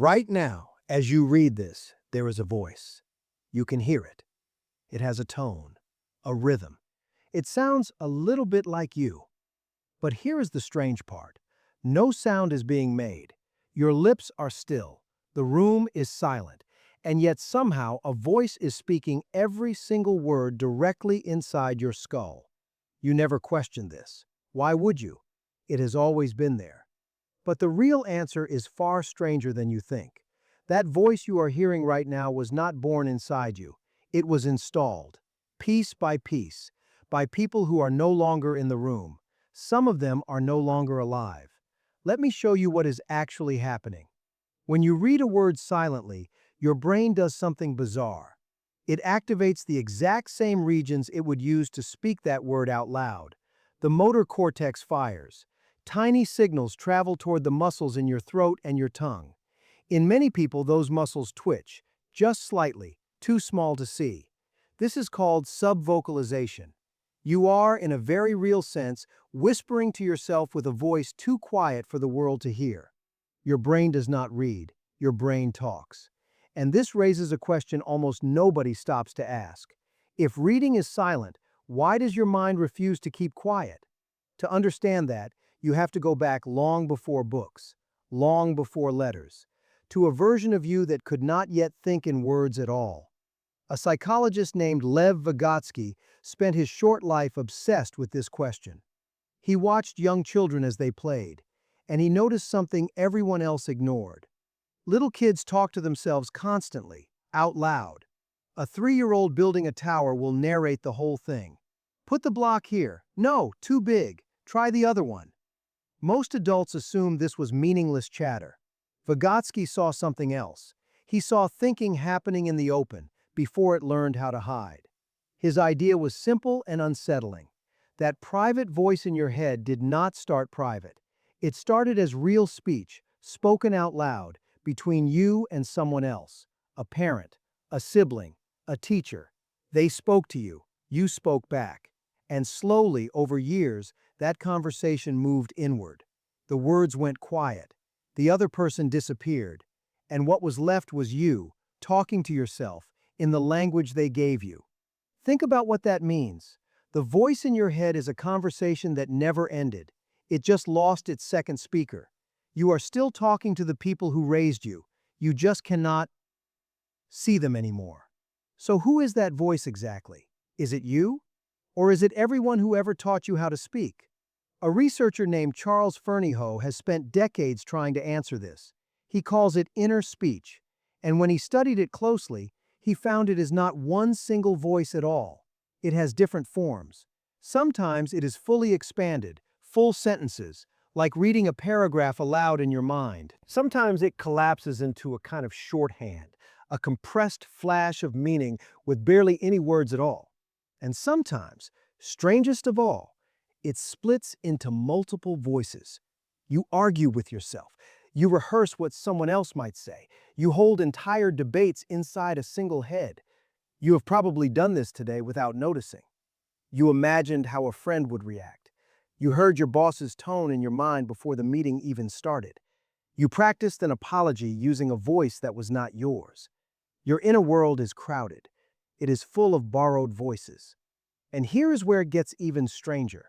Right now, as you read this, there is a voice. You can hear it. It has a tone, a rhythm. It sounds a little bit like you. But here is the strange part. No sound is being made. Your lips are still. The room is silent. And yet somehow a voice is speaking every single word directly inside your skull. You never questioned this. Why would you? It has always been there. But the real answer is far stranger than you think. That voice you are hearing right now was not born inside you. It was installed, piece by people who are no longer in the room. Some of them are no longer alive. Let me show you what is actually happening. When you read a word silently, your brain does something bizarre. It activates the exact same regions it would use to speak that word out loud. The motor cortex fires. Tiny signals travel toward the muscles in your throat and your tongue. In many people, those muscles twitch, just slightly, too small to see. This is called subvocalization. You are, in a very real sense, whispering to yourself with a voice too quiet for the world to hear. Your brain does not read, your brain talks. And this raises a question almost nobody stops to ask. If reading is silent, why does your mind refuse to keep quiet? To understand that, you have to go back long before books, long before letters, to a version of you that could not yet think in words at all. A psychologist named Lev Vygotsky spent his short life obsessed with this question. He watched young children as they played, and he noticed something everyone else ignored. Little kids talk to themselves constantly, out loud. A 3-year-old building a tower will narrate the whole thing. Put the block here. No, too big. Try the other one. Most adults assumed this was meaningless chatter. Vygotsky saw something else. He saw thinking happening in the open before it learned how to hide. His idea was simple and unsettling. That private voice in your head did not start private. It started as real speech, spoken out loud, between you and someone else, a parent, a sibling, a teacher. They spoke to you, you spoke back. And slowly, over years, that conversation moved inward. The words went quiet. The other person disappeared. And what was left was you, talking to yourself, in the language they gave you. Think about what that means. The voice in your head is a conversation that never ended. It just lost its second speaker. You are still talking to the people who raised you. You just cannot see them anymore. So who is that voice exactly? Is it you? Or is it everyone who ever taught you how to speak? A researcher named Charles Fernyhough has spent decades trying to answer this. He calls it inner speech. And when he studied it closely, he found it is not one single voice at all. It has different forms. Sometimes it is fully expanded, full sentences, like reading a paragraph aloud in your mind. Sometimes it collapses into a kind of shorthand, a compressed flash of meaning with barely any words at all. And sometimes, strangest of all, it splits into multiple voices. You argue with yourself. You rehearse what someone else might say. You hold entire debates inside a single head. You have probably done this today without noticing. You imagined how a friend would react. You heard your boss's tone in your mind before the meeting even started. You practiced an apology using a voice that was not yours. Your inner world is crowded. It is full of borrowed voices. And here is where it gets even stranger.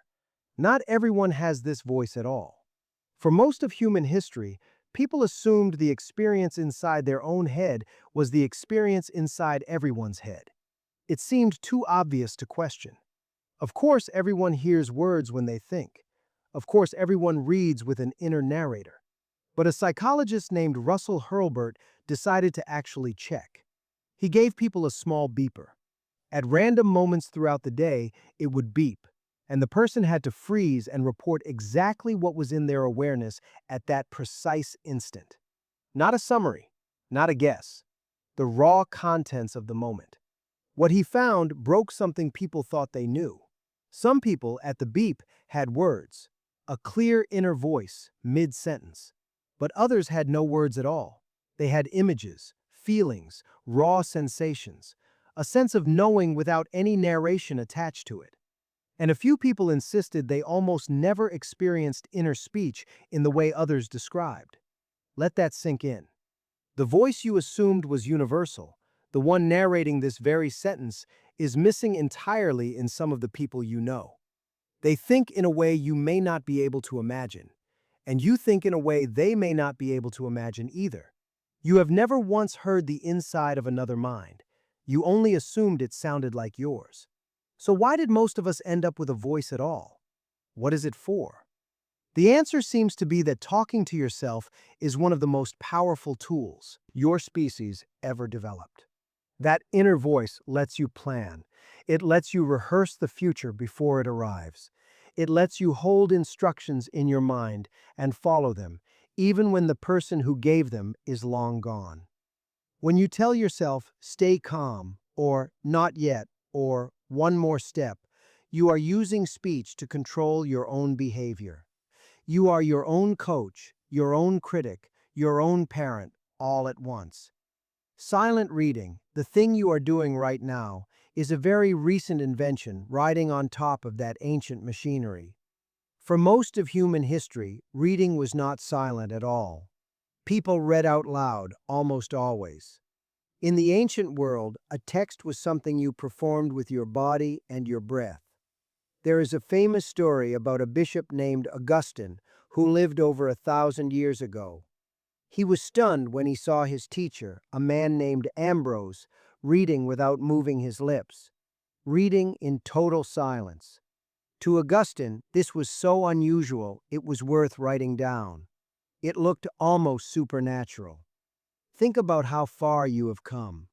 Not everyone has this voice at all. For most of human history, people assumed the experience inside their own head was the experience inside everyone's head. It seemed too obvious to question. Of course, everyone hears words when they think. Of course, everyone reads with an inner narrator. But a psychologist named Russell Hurlburt decided to actually check. He gave people a small beeper. At random moments throughout the day, it would beep, and the person had to freeze and report exactly what was in their awareness at that precise instant. Not a summary, not a guess. The raw contents of the moment. What he found broke something people thought they knew. Some people at the beep had words, a clear inner voice, mid-sentence. But others had no words at all. They had images, feelings, raw sensations, a sense of knowing without any narration attached to it. And a few people insisted they almost never experienced inner speech in the way others described. Let that sink in. The voice you assumed was universal, the one narrating this very sentence, is missing entirely in some of the people you know. They think in a way you may not be able to imagine, and you think in a way they may not be able to imagine either. You have never once heard the inside of another mind. You only assumed it sounded like yours. So why did most of us end up with a voice at all? What is it for? The answer seems to be that talking to yourself is one of the most powerful tools your species ever developed. That inner voice lets you plan. It lets you rehearse the future before it arrives. It lets you hold instructions in your mind and follow them, even when the person who gave them is long gone. When you tell yourself, stay calm, or not yet, or one more step, you are using speech to control your own behavior. You are your own coach, your own critic, your own parent, all at once. Silent reading, the thing you are doing right now, is a very recent invention riding on top of that ancient machinery. For most of human history, reading was not silent at all. People read out loud, almost always. In the ancient world, a text was something you performed with your body and your breath. There is a famous story about a bishop named Augustine who lived over 1,000 years ago. He was stunned when he saw his teacher, a man named Ambrose, reading without moving his lips, reading in total silence. To Augustine, this was so unusual it was worth writing down. It looked almost supernatural. Think about how far you have come.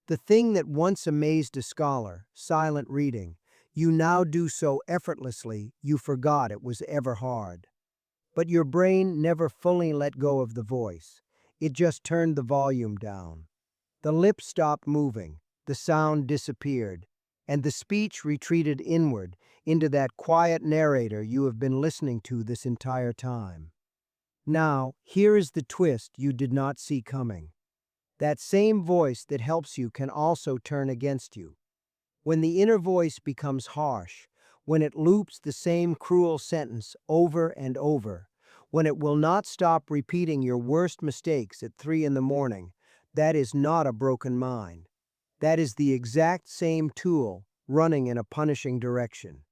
The thing that once amazed a scholar, silent reading, you now do so effortlessly you forgot it was ever hard. But your brain never fully let go of the voice. It just turned the volume down. The lips stopped moving, the sound disappeared, and the speech retreated inward into that quiet narrator you have been listening to this entire time. Now, here is the twist you did not see coming. That same voice that helps you can also turn against you. When the inner voice becomes harsh, when it loops the same cruel sentence over and over, when it will not stop repeating your worst mistakes at 3 in the morning, that is not a broken mind. That is the exact same tool running in a punishing direction.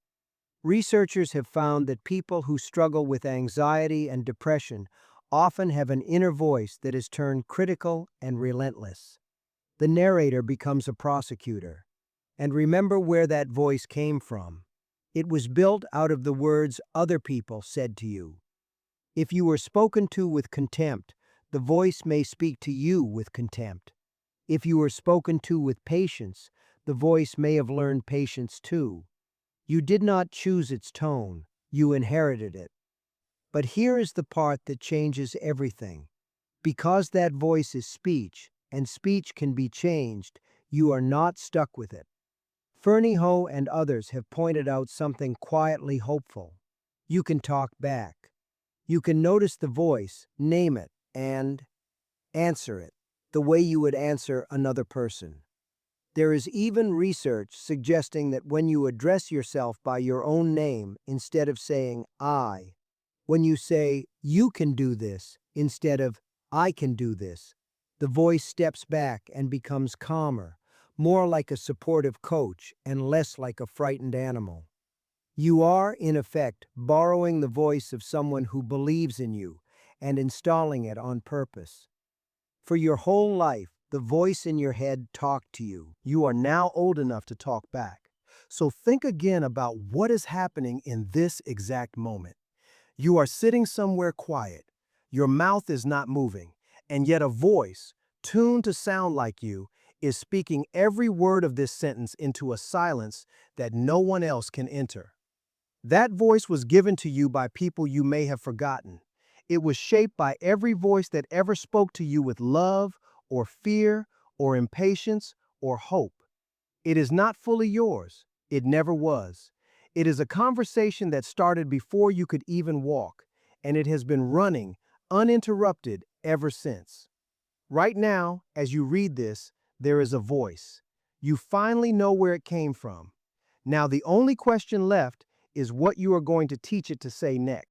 Researchers have found that people who struggle with anxiety and depression often have an inner voice that is turned critical and relentless. The narrator becomes a prosecutor. And remember where that voice came from. It was built out of the words other people said to you. If you were spoken to with contempt, the voice may speak to you with contempt. If you were spoken to with patience, the voice may have learned patience too. You did not choose its tone, you inherited it. But here is the part that changes everything. Because that voice is speech, and speech can be changed, you are not stuck with it. Fernyhough and others have pointed out something quietly hopeful. You can talk back. You can notice the voice, name it, and answer it, the way you would answer another person. There is even research suggesting that when you address yourself by your own name instead of saying I, when you say you can do this instead of I can do this, the voice steps back and becomes calmer, more like a supportive coach and less like a frightened animal. You are, in effect, borrowing the voice of someone who believes in you and installing it on purpose. For your whole life, the voice in your head talked to you. You are now old enough to talk back. So think again about what is happening in this exact moment. You are sitting somewhere quiet. Your mouth is not moving, and yet a voice, tuned to sound like you, is speaking every word of this sentence into a silence that no one else can enter. That voice was given to you by people you may have forgotten. It was shaped by every voice that ever spoke to you with love, or fear, or impatience, or hope. It is not fully yours. It never was. It is a conversation that started before you could even walk, and it has been running, uninterrupted, ever since. Right now, as you read this, there is a voice. You finally know where it came from. Now the only question left is what you are going to teach it to say next.